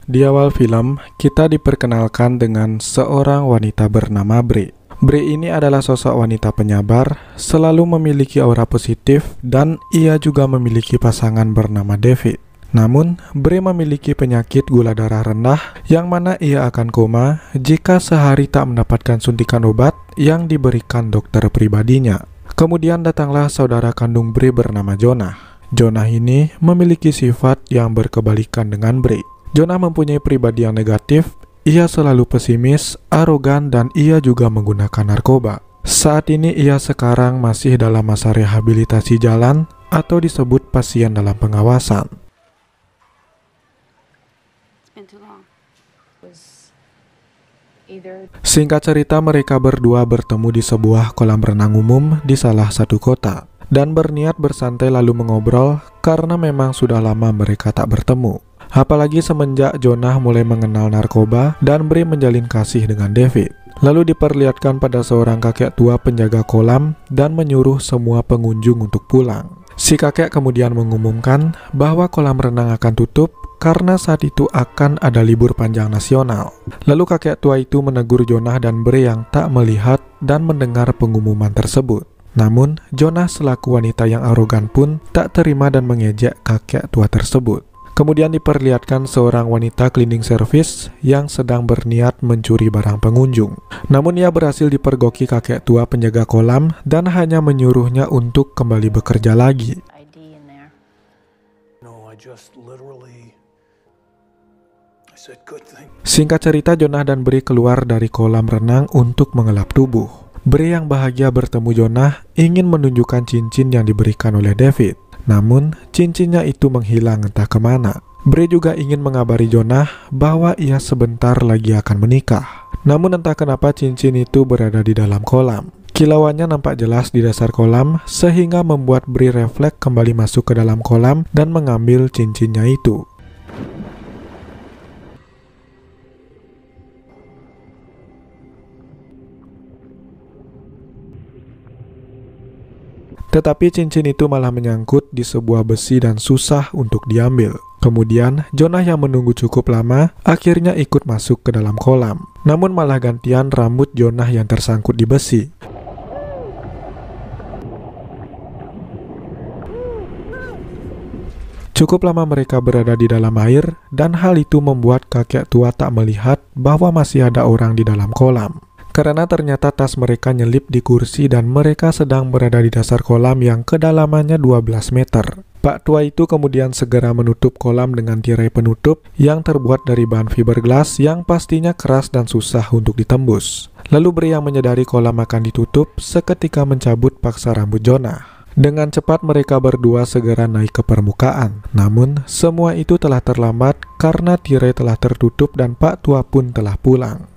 Di awal film, kita diperkenalkan dengan seorang wanita bernama Bre. Bre ini adalah sosok wanita penyabar, selalu memiliki aura positif, dan ia juga memiliki pasangan bernama David. Namun, Bre memiliki penyakit gula darah rendah, yang mana ia akan koma jika sehari tak mendapatkan suntikan obat yang diberikan dokter pribadinya. Kemudian datanglah saudara kandung Bre bernama Jonah. Jonah ini memiliki sifat yang berkebalikan dengan Bre. Jonah mempunyai pribadi yang negatif, ia selalu pesimis, arogan, dan ia juga menggunakan narkoba. Saat ini ia sekarang masih dalam masa rehabilitasi jalan atau disebut pasien dalam pengawasan. Singkat cerita, mereka berdua bertemu di sebuah kolam renang umum di salah satu kota dan berniat bersantai lalu mengobrol karena memang sudah lama mereka tak bertemu. Apalagi semenjak Jonah mulai mengenal narkoba dan Bre menjalin kasih dengan David. Lalu diperlihatkan pada seorang kakek tua penjaga kolam dan menyuruh semua pengunjung untuk pulang. Si kakek kemudian mengumumkan bahwa kolam renang akan tutup karena saat itu akan ada libur panjang nasional. Lalu kakek tua itu menegur Jonah dan Bre yang tak melihat dan mendengar pengumuman tersebut. Namun, Jonah selaku wanita yang arogan pun tak terima dan mengejek kakek tua tersebut. Kemudian diperlihatkan seorang wanita cleaning service yang sedang berniat mencuri barang pengunjung. Namun ia berhasil dipergoki kakek tua penjaga kolam dan hanya menyuruhnya untuk kembali bekerja lagi. Singkat cerita, Jonah dan Bre keluar dari kolam renang untuk mengelap tubuh. Bre yang bahagia bertemu Jonah ingin menunjukkan cincin yang diberikan oleh David. Namun, cincinnya itu menghilang entah kemana. Bre juga ingin mengabari Jonah bahwa ia sebentar lagi akan menikah. Namun entah kenapa cincin itu berada di dalam kolam. Kilauannya nampak jelas di dasar kolam, sehingga membuat Bre refleks kembali masuk ke dalam kolam dan mengambil cincinnya itu. Tetapi cincin itu malah menyangkut di sebuah besi dan susah untuk diambil. Kemudian, Jonah yang menunggu cukup lama akhirnya ikut masuk ke dalam kolam. Namun malah gantian rambut Jonah yang tersangkut di besi. Cukup lama mereka berada di dalam air, dan hal itu membuat kakek tua tak melihat bahwa masih ada orang di dalam kolam. Karena ternyata tas mereka nyelip di kursi dan mereka sedang berada di dasar kolam yang kedalamannya 12 meter. Pak tua itu kemudian segera menutup kolam dengan tirai penutup yang terbuat dari bahan fiberglass yang pastinya keras dan susah untuk ditembus. Lalu Bre yang menyadari kolam akan ditutup seketika mencabut paksa rambut Jonah. Dengan cepat mereka berdua segera naik ke permukaan. Namun semua itu telah terlambat karena tirai telah tertutup dan Pak tua pun telah pulang.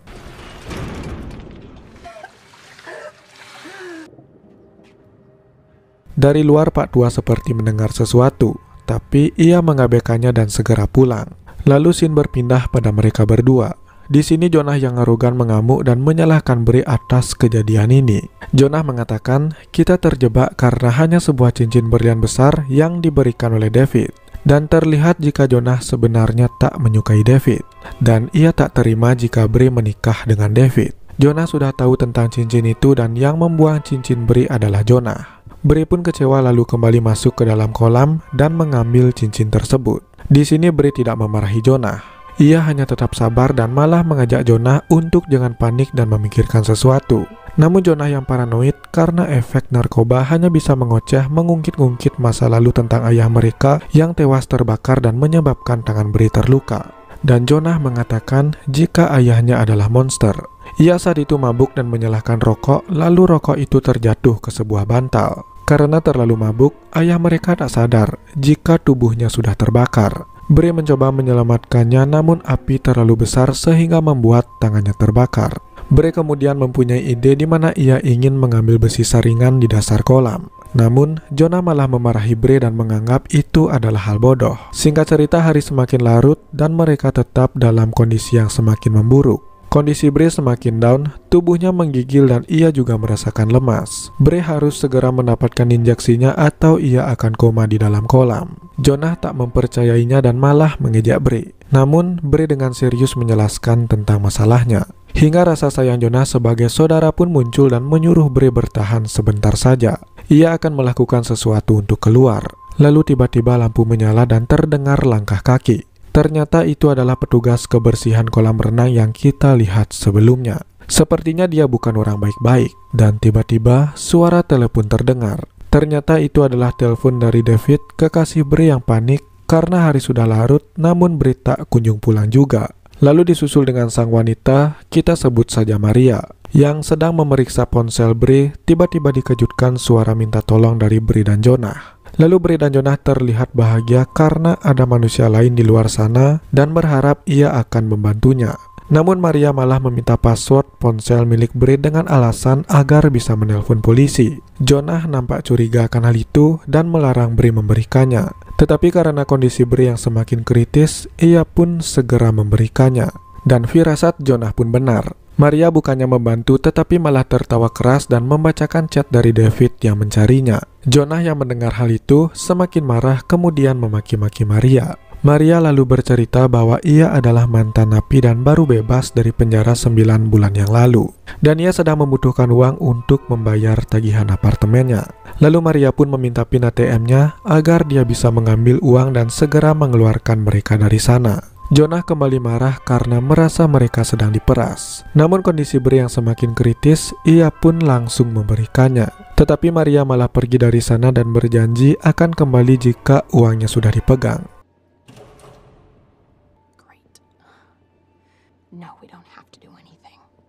Dari luar Pak tua seperti mendengar sesuatu, tapi ia mengabaikannya dan segera pulang. Lalu scene berpindah pada mereka berdua. Di sini Jonah yang arogan mengamuk dan menyalahkan Bre atas kejadian ini. Jonah mengatakan, kita terjebak karena hanya sebuah cincin berlian besar yang diberikan oleh David. Dan terlihat jika Jonah sebenarnya tak menyukai David. Dan ia tak terima jika Bre menikah dengan David. Jonah sudah tahu tentang cincin itu dan yang membuang cincin Bre adalah Jonah. Bre pun kecewa lalu kembali masuk ke dalam kolam dan mengambil cincin tersebut. Di sini Bre tidak memarahi Jonah. Ia hanya tetap sabar dan malah mengajak Jonah untuk jangan panik dan memikirkan sesuatu. Namun Jonah yang paranoid karena efek narkoba hanya bisa mengoceh mengungkit-ungkit masa lalu tentang ayah mereka yang tewas terbakar dan menyebabkan tangan Bre terluka. Dan Jonah mengatakan jika ayahnya adalah monster. Ia saat itu mabuk dan menyalakan rokok, lalu rokok itu terjatuh ke sebuah bantal. Karena terlalu mabuk, ayah mereka tak sadar jika tubuhnya sudah terbakar. Bre mencoba menyelamatkannya, namun api terlalu besar sehingga membuat tangannya terbakar. Bre kemudian mempunyai ide di mana ia ingin mengambil besi saringan di dasar kolam. Namun, Jonah malah memarahi Bre dan menganggap itu adalah hal bodoh. Singkat cerita, hari semakin larut dan mereka tetap dalam kondisi yang semakin memburuk. Kondisi Bre semakin down, tubuhnya menggigil dan ia juga merasakan lemas. Bre harus segera mendapatkan injeksinya atau ia akan koma di dalam kolam. Jonah tak mempercayainya dan malah mengejek Bre. Namun, Bre dengan serius menjelaskan tentang masalahnya. Hingga rasa sayang Jonah sebagai saudara pun muncul dan menyuruh Bre bertahan sebentar saja. Ia akan melakukan sesuatu untuk keluar. Lalu tiba-tiba lampu menyala dan terdengar langkah kaki. Ternyata itu adalah petugas kebersihan kolam renang yang kita lihat sebelumnya. Sepertinya dia bukan orang baik-baik. Dan tiba-tiba suara telepon terdengar. Ternyata itu adalah telepon dari David, kekasih Bre yang panik karena hari sudah larut namun Bre tak kunjung pulang juga. Lalu disusul dengan sang wanita, kita sebut saja Maria, yang sedang memeriksa ponsel Bre. Tiba-tiba dikejutkan suara minta tolong dari Bre dan Jonah. Lalu Bre dan Jonah terlihat bahagia karena ada manusia lain di luar sana dan berharap ia akan membantunya. Namun Maria malah meminta password ponsel milik Bre dengan alasan agar bisa menelpon polisi. Jonah nampak curiga akan hal itu dan melarang Bre memberikannya. Tetapi karena kondisi Bre yang semakin kritis, ia pun segera memberikannya. Dan firasat Jonah pun benar. Maria bukannya membantu tetapi malah tertawa keras dan membacakan chat dari David yang mencarinya. Jonah yang mendengar hal itu semakin marah kemudian memaki-maki Maria. Maria lalu bercerita bahwa ia adalah mantan napi dan baru bebas dari penjara 9 bulan yang lalu. Dan ia sedang membutuhkan uang untuk membayar tagihan apartemennya. Lalu Maria pun meminta PIN ATM-nya agar dia bisa mengambil uang dan segera mengeluarkan mereka dari sana. Jonah kembali marah karena merasa mereka sedang diperas. Namun kondisi Bre yang semakin kritis, ia pun langsung memberikannya. Tetapi Maria malah pergi dari sana dan berjanji akan kembali jika uangnya sudah dipegang.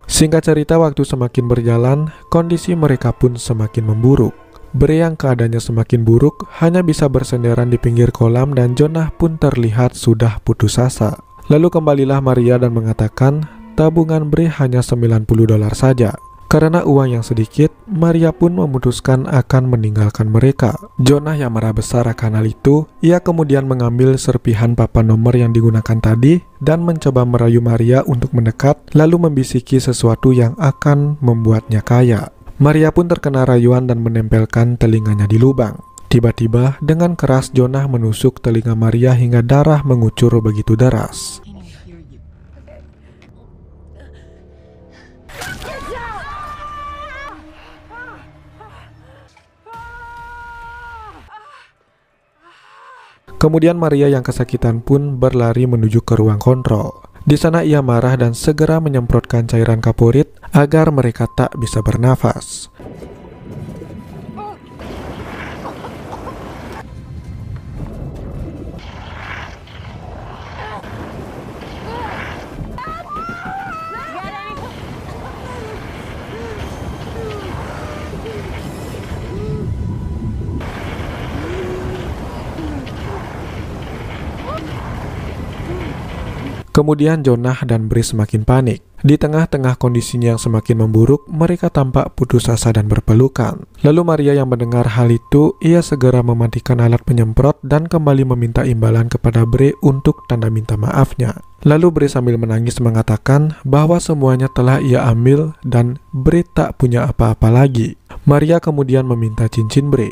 Singkat cerita, waktu semakin berjalan, kondisi mereka pun semakin memburuk. Bre yang keadaannya semakin buruk hanya bisa bersenderan di pinggir kolam dan Jonah pun terlihat sudah putus asa. Lalu kembalilah Maria dan mengatakan tabungan Bre hanya $90 saja. Karena uang yang sedikit, Maria pun memutuskan akan meninggalkan mereka. Jonah yang marah besar akan hal itu, ia kemudian mengambil serpihan papan nomor yang digunakan tadi dan mencoba merayu Maria untuk mendekat lalu membisiki sesuatu yang akan membuatnya kaya. Maria pun terkena rayuan dan menempelkan telinganya di lubang. Tiba-tiba dengan keras Jonah menusuk telinga Maria hingga darah mengucur begitu deras. Kemudian Maria yang kesakitan pun berlari menuju ke ruang kontrol. Di sana ia marah dan segera menyemprotkan cairan kaporit agar mereka tak bisa bernafas. Kemudian Jonah dan Bre semakin panik. Di tengah-tengah kondisinya yang semakin memburuk, mereka tampak putus asa dan berpelukan. Lalu Maria yang mendengar hal itu, ia segera mematikan alat penyemprot dan kembali meminta imbalan kepada Bre untuk tanda minta maafnya. Lalu Bre sambil menangis mengatakan bahwa semuanya telah ia ambil dan Bre tak punya apa-apa lagi. Maria kemudian meminta cincin Bre.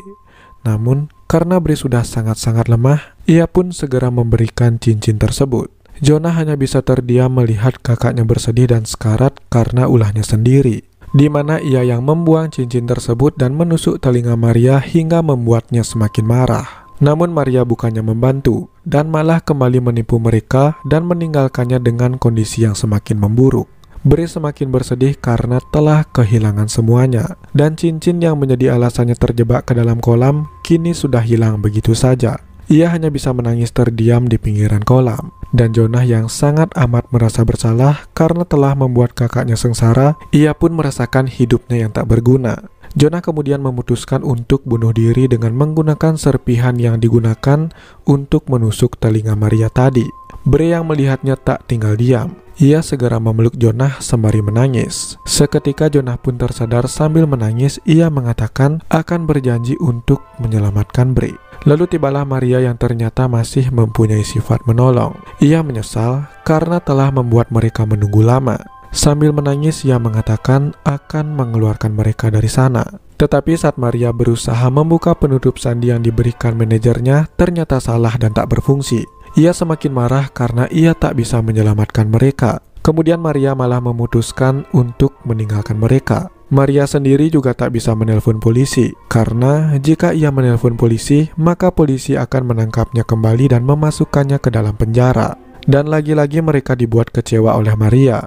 Namun, karena Bre sudah sangat-sangat lemah, ia pun segera memberikan cincin tersebut. Jonah hanya bisa terdiam melihat kakaknya bersedih dan sekarat karena ulahnya sendiri, di mana ia yang membuang cincin tersebut dan menusuk telinga Maria hingga membuatnya semakin marah. Namun Maria bukannya membantu dan malah kembali menipu mereka dan meninggalkannya dengan kondisi yang semakin memburuk. Bre semakin bersedih karena telah kehilangan semuanya, dan cincin yang menjadi alasannya terjebak ke dalam kolam kini sudah hilang begitu saja. Ia hanya bisa menangis terdiam di pinggiran kolam. Dan Jonah yang sangat amat merasa bersalah karena telah membuat kakaknya sengsara, ia pun merasakan hidupnya yang tak berguna. Jonah kemudian memutuskan untuk bunuh diri dengan menggunakan serpihan yang digunakan untuk menusuk telinga Maria tadi. Bre yang melihatnya tak tinggal diam. Ia segera memeluk Jonah sembari menangis. Seketika Jonah pun tersadar sambil menangis, ia mengatakan akan berjanji untuk menyelamatkan Bre. Lalu tibalah Maria yang ternyata masih mempunyai sifat menolong. Ia menyesal karena telah membuat mereka menunggu lama. Sambil menangis, ia mengatakan akan mengeluarkan mereka dari sana. Tetapi saat Maria berusaha membuka penutup sandi yang diberikan manajernya, ternyata salah dan tak berfungsi. Ia semakin marah karena ia tak bisa menyelamatkan mereka. Kemudian Maria malah memutuskan untuk meninggalkan mereka. Maria sendiri juga tak bisa menelpon polisi, karena jika ia menelpon polisi, maka polisi akan menangkapnya kembali dan memasukkannya ke dalam penjara. Dan lagi-lagi mereka dibuat kecewa oleh Maria,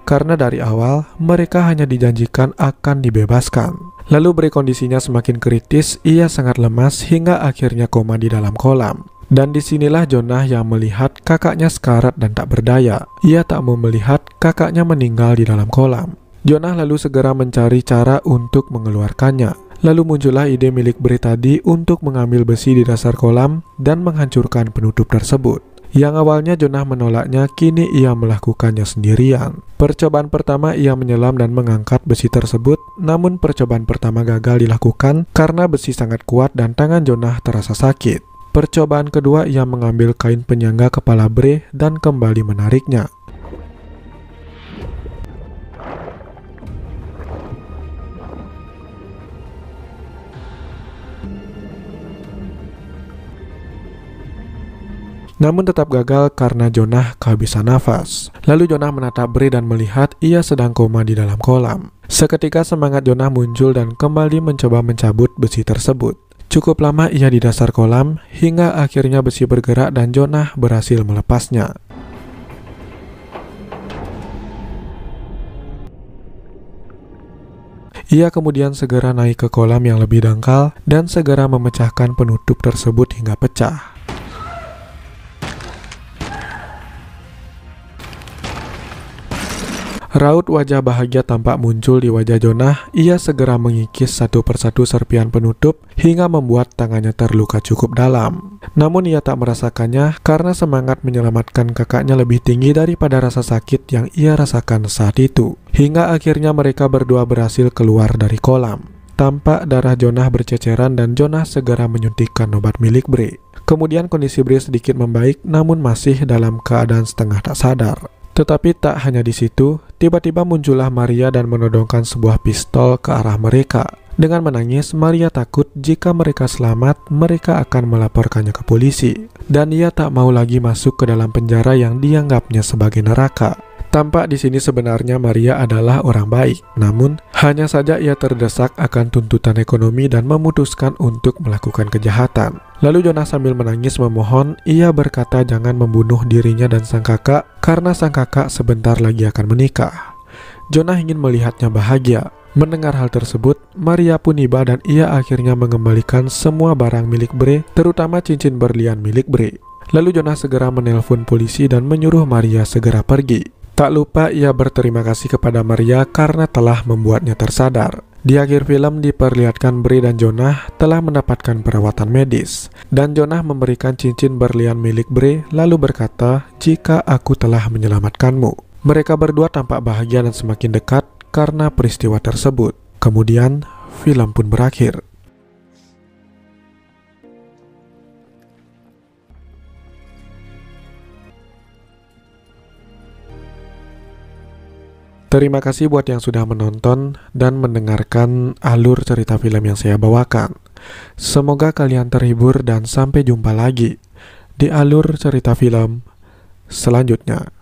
karena dari awal mereka hanya dijanjikan akan dibebaskan. Lalu kondisinya semakin kritis, ia sangat lemas hingga akhirnya koma di dalam kolam. Dan disinilah Jonah yang melihat kakaknya sekarat dan tak berdaya. Ia tak mau melihat kakaknya meninggal di dalam kolam. Jonah lalu segera mencari cara untuk mengeluarkannya. Lalu muncullah ide milik Bree tadi untuk mengambil besi di dasar kolam dan menghancurkan penutup tersebut. Yang awalnya Jonah menolaknya, kini ia melakukannya sendirian. Percobaan pertama ia menyelam dan mengangkat besi tersebut, namun percobaan pertama gagal dilakukan karena besi sangat kuat dan tangan Jonah terasa sakit. Percobaan kedua ia mengambil kain penyangga kepala Bree dan kembali menariknya. Namun tetap gagal karena Jonah kehabisan nafas. Lalu Jonah menatap Bree dan melihat ia sedang koma di dalam kolam. Seketika semangat Jonah muncul dan kembali mencoba mencabut besi tersebut. Cukup lama ia di dasar kolam hingga akhirnya besi bergerak dan Jonah berhasil melepasnya. Ia kemudian segera naik ke kolam yang lebih dangkal dan segera memecahkan penutup tersebut hingga pecah. Raut wajah bahagia tampak muncul di wajah Jonah. Ia segera mengikis satu persatu serpian penutup hingga membuat tangannya terluka cukup dalam. Namun ia tak merasakannya karena semangat menyelamatkan kakaknya lebih tinggi daripada rasa sakit yang ia rasakan saat itu. Hingga akhirnya mereka berdua berhasil keluar dari kolam. Tampak darah Jonah berceceran dan Jonah segera menyuntikkan obat milik Bree. Kemudian kondisi Bree sedikit membaik namun masih dalam keadaan setengah tak sadar. Tetapi tak hanya di situ, tiba-tiba muncullah Maria dan menodongkan sebuah pistol ke arah mereka. Dengan menangis, Maria takut jika mereka selamat, mereka akan melaporkannya ke polisi. Dan ia tak mau lagi masuk ke dalam penjara yang dianggapnya sebagai neraka. Tampak di sini sebenarnya Maria adalah orang baik, namun hanya saja ia terdesak akan tuntutan ekonomi dan memutuskan untuk melakukan kejahatan. Lalu Jonah sambil menangis memohon, ia berkata jangan membunuh dirinya dan sang kakak karena sang kakak sebentar lagi akan menikah. Jonah ingin melihatnya bahagia. Mendengar hal tersebut, Maria pun iba dan ia akhirnya mengembalikan semua barang milik Bree, terutama cincin berlian milik Bree. Lalu Jonah segera menelpon polisi dan menyuruh Maria segera pergi. Tak lupa ia berterima kasih kepada Maria karena telah membuatnya tersadar. Di akhir film diperlihatkan Bree dan Jonah telah mendapatkan perawatan medis. Dan Jonah memberikan cincin berlian milik Bree lalu berkata, "Jika aku telah menyelamatkanmu." Mereka berdua tampak bahagia dan semakin dekat karena peristiwa tersebut. Kemudian film pun berakhir. Terima kasih buat yang sudah menonton dan mendengarkan alur cerita film yang saya bawakan. Semoga kalian terhibur dan sampai jumpa lagi di alur cerita film selanjutnya.